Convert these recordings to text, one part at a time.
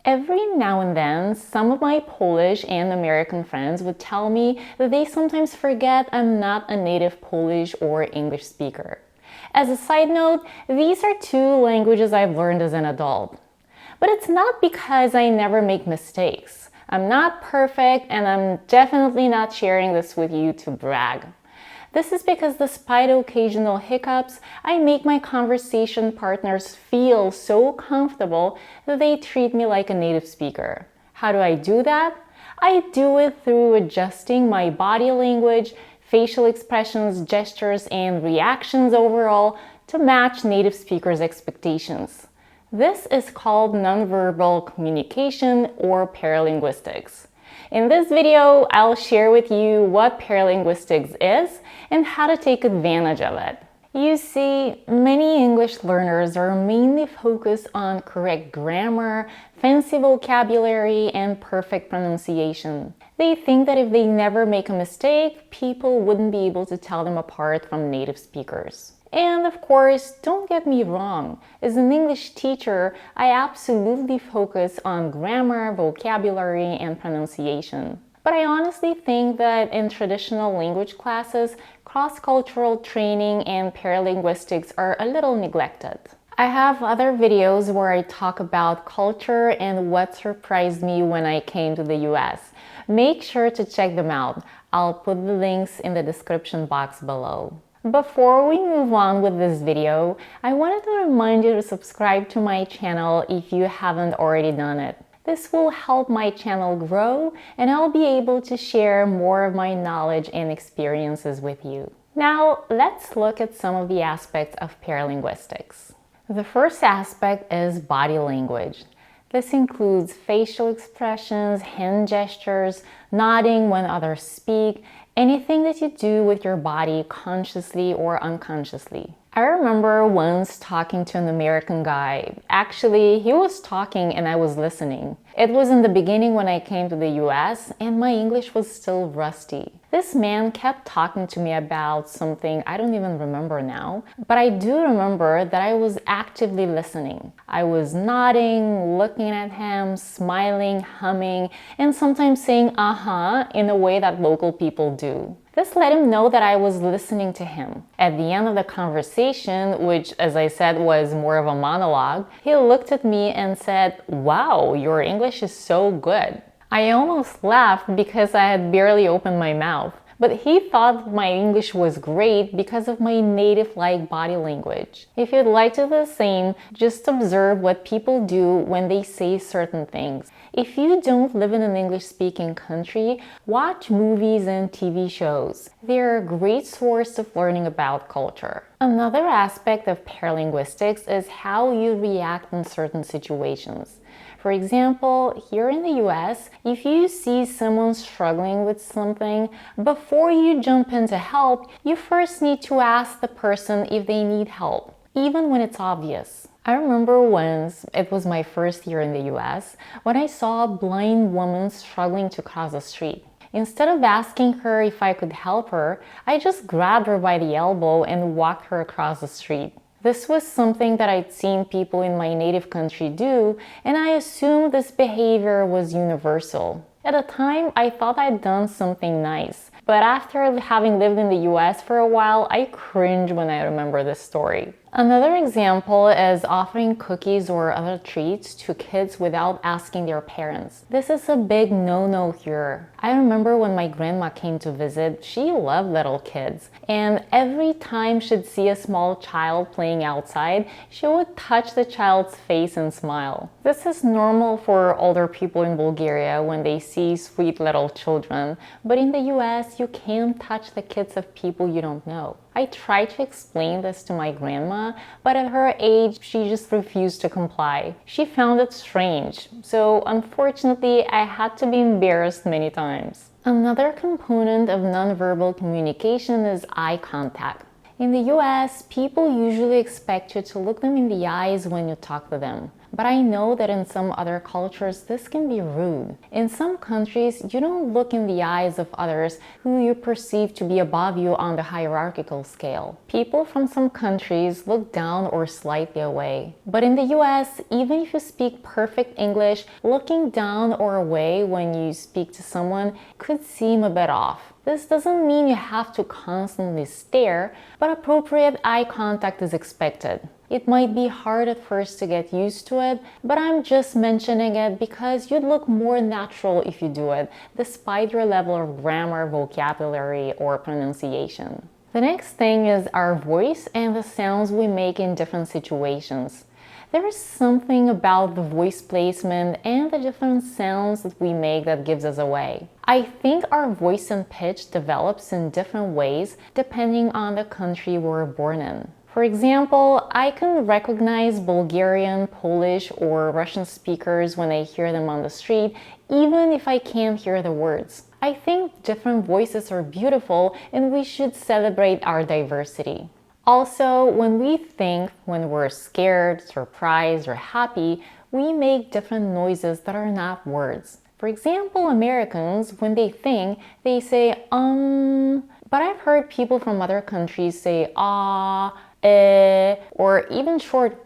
Every now and then, some of my Polish and American friends would tell me that they sometimes forget I'm not a native Polish or English speaker. As a side note, these are two languages I've learned as an adult. But it's not because I never make mistakes. I'm not perfect, and I'm definitely not sharing this with you to brag. This is because despite occasional hiccups, I make my conversation partners feel so comfortable that they treat me like a native speaker. How do I do that? I do it through adjusting my body language, facial expressions, gestures, and reactions overall to match native speakers' expectations. This is called nonverbal communication or paralinguistics. In this video, I'll share with you what paralinguistics is and how to take advantage of it. You see, many English learners are mainly focused on correct grammar, fancy vocabulary, and perfect pronunciation. They think that if they never make a mistake, people wouldn't be able to tell them apart from native speakers. And of course, don't get me wrong, as an English teacher, I absolutely focus on grammar, vocabulary, and pronunciation. But I honestly think that in traditional language classes, cross-cultural training and paralinguistics are a little neglected. I have other videos where I talk about culture and what surprised me when I came to the US. Make sure to check them out. I'll put the links in the description box below. Before we move on with this video, I wanted to remind you to subscribe to my channel if you haven't already done it. This will help my channel grow, and I'll be able to share more of my knowledge and experiences with you. Now, let's look at some of the aspects of paralinguistics. The first aspect is body language. This includes facial expressions, hand gestures, nodding when others speak, anything that you do with your body consciously or unconsciously. I remember once talking to an American guy. Actually, he was talking and I was listening. It was in the beginning when I came to the US and my English was still rusty. This man kept talking to me about something I don't even remember now, but I do remember that I was actively listening. I was nodding, looking at him, smiling, humming, and sometimes saying uh-huh in a way that local people do. This let him know that I was listening to him. At the end of the conversation, which as I said was more of a monologue, he looked at me and said, "Wow, your English is so good." I almost laughed because I had barely opened my mouth, but he thought my English was great because of my native-like body language. If you'd like to do the same, just observe what people do when they say certain things. If you don't live in an English-speaking country, watch movies and TV shows. They're a great source of learning about culture. Another aspect of paralinguistics is how you react in certain situations. For example, here in the US, if you see someone struggling with something, before you jump in to help, you first need to ask the person if they need help, even when it's obvious. I remember once, it was my first year in the US, when I saw a blind woman struggling to cross the street. Instead of asking her if I could help her, I just grabbed her by the elbow and walked her across the street. This was something that I'd seen people in my native country do, and I assumed this behavior was universal. At the time, I thought I'd done something nice, but after having lived in the US for a while, I cringe when I remember this story. Another example is offering cookies or other treats to kids without asking their parents. This is a big no-no here. I remember when my grandma came to visit, she loved little kids, and every time she'd see a small child playing outside, she would touch the child's face and smile. This is normal for older people in Bulgaria when they see sweet little children, but in the US, you can't touch the kids of people you don't know. I tried to explain this to my grandma, but at her age, she just refused to comply. She found it strange, so unfortunately, I had to be embarrassed many times. Another component of nonverbal communication is eye contact. In the US, people usually expect you to look them in the eyes when you talk to them. but I know that in some other cultures this can be rude. In some countries, you don't look in the eyes of others who you perceive to be above you on the hierarchical scale. People from some countries look down or slightly away. But in the US, even if you speak perfect English, looking down or away when you speak to someone could seem a bit off. This doesn't mean you have to constantly stare, but appropriate eye contact is expected. It might be hard at first to get used to it, but I'm just mentioning it because you'd look more natural if you do it, despite your level of grammar, vocabulary, or pronunciation. The next thing is our voice and the sounds we make in different situations. There is something about the voice placement and the different sounds that we make that gives us away. I think our voice and pitch develops in different ways depending on the country we're born in. For example, I can recognize Bulgarian, Polish, or Russian speakers when I hear them on the street, even if I can't hear the words. I think different voices are beautiful and we should celebrate our diversity. Also, when we think, when we're scared, surprised, or happy, we make different noises that are not words. For example, Americans, when they think, they say, but I've heard people from other countries say, ah, or even short,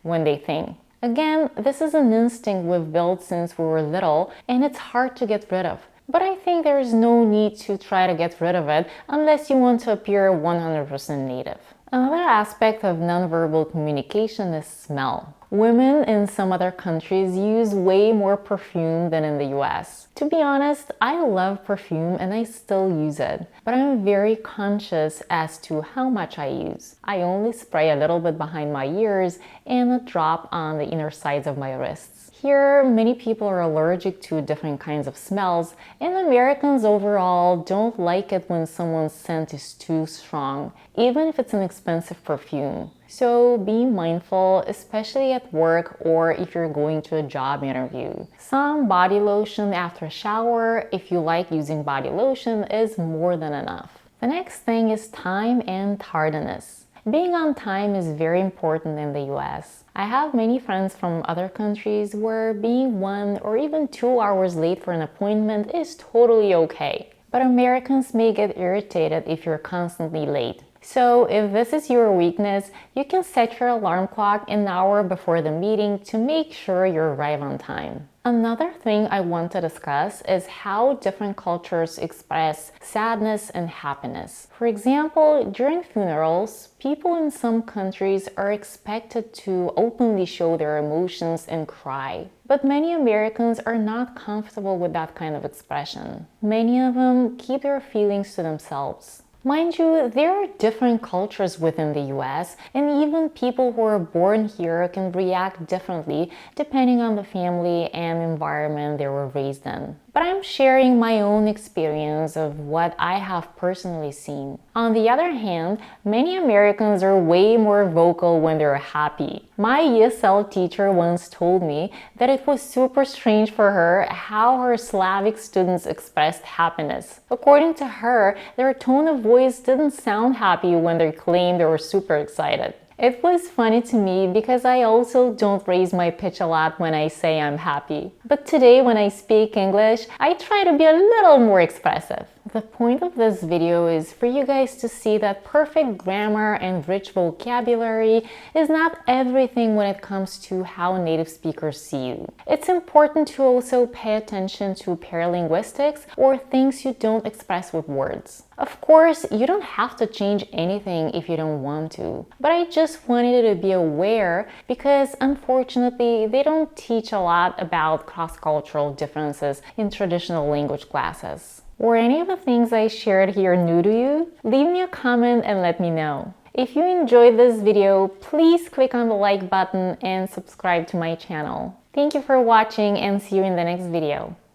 when they think. Again, this is an instinct we've built since we were little, and it's hard to get rid of. But I think there is no need to try to get rid of it unless you want to appear 100% native. Another aspect of nonverbal communication is smell. Women in some other countries use way more perfume than in the US. To be honest, I love perfume and I still use it, but I'm very conscious as to how much I use. I only spray a little bit behind my ears and a drop on the inner sides of my wrists. Here, many people are allergic to different kinds of smells, and Americans overall don't like it when someone's scent is too strong, even if it's an expensive perfume. So be mindful, especially at work or if you're going to a job interview. Some body lotion after a shower, if you like using body lotion, is more than enough. The next thing is time and tardiness. Being on time is very important in the US. I have many friends from other countries where being 1 or even 2 hours late for an appointment is totally okay. But Americans may get irritated if you're constantly late. So if this is your weakness, you can set your alarm clock an hour before the meeting to make sure you arrive on time. Another thing I want to discuss is how different cultures express sadness and happiness. For example, during funerals, people in some countries are expected to openly show their emotions and cry. But many Americans are not comfortable with that kind of expression. Many of them keep their feelings to themselves. Mind you, there are different cultures within the US, and even people who are born here can react differently depending on the family and environment they were raised in. But I'm sharing my own experience of what I have personally seen. On the other hand, many Americans are way more vocal when they're happy. My ESL teacher once told me that it was super strange for her how her Slavic students expressed happiness. According to her, their tone of voice didn't sound happy when they claimed they were super excited. It was funny to me because I also don't raise my pitch a lot when I say I'm happy. But today when I speak English, I try to be a little more expressive. The point of this video is for you guys to see that perfect grammar and rich vocabulary is not everything when it comes to how native speakers see you. It's important to also pay attention to paralinguistics or things you don't express with words. Of course, you don't have to change anything if you don't want to, but I just wanted you to be aware because unfortunately they don't teach a lot about cross-cultural differences in traditional language classes. Were any of the things I shared here new to you? Leave me a comment and let me know. If you enjoyed this video, please click on the like button and subscribe to my channel. Thank you for watching and see you in the next video.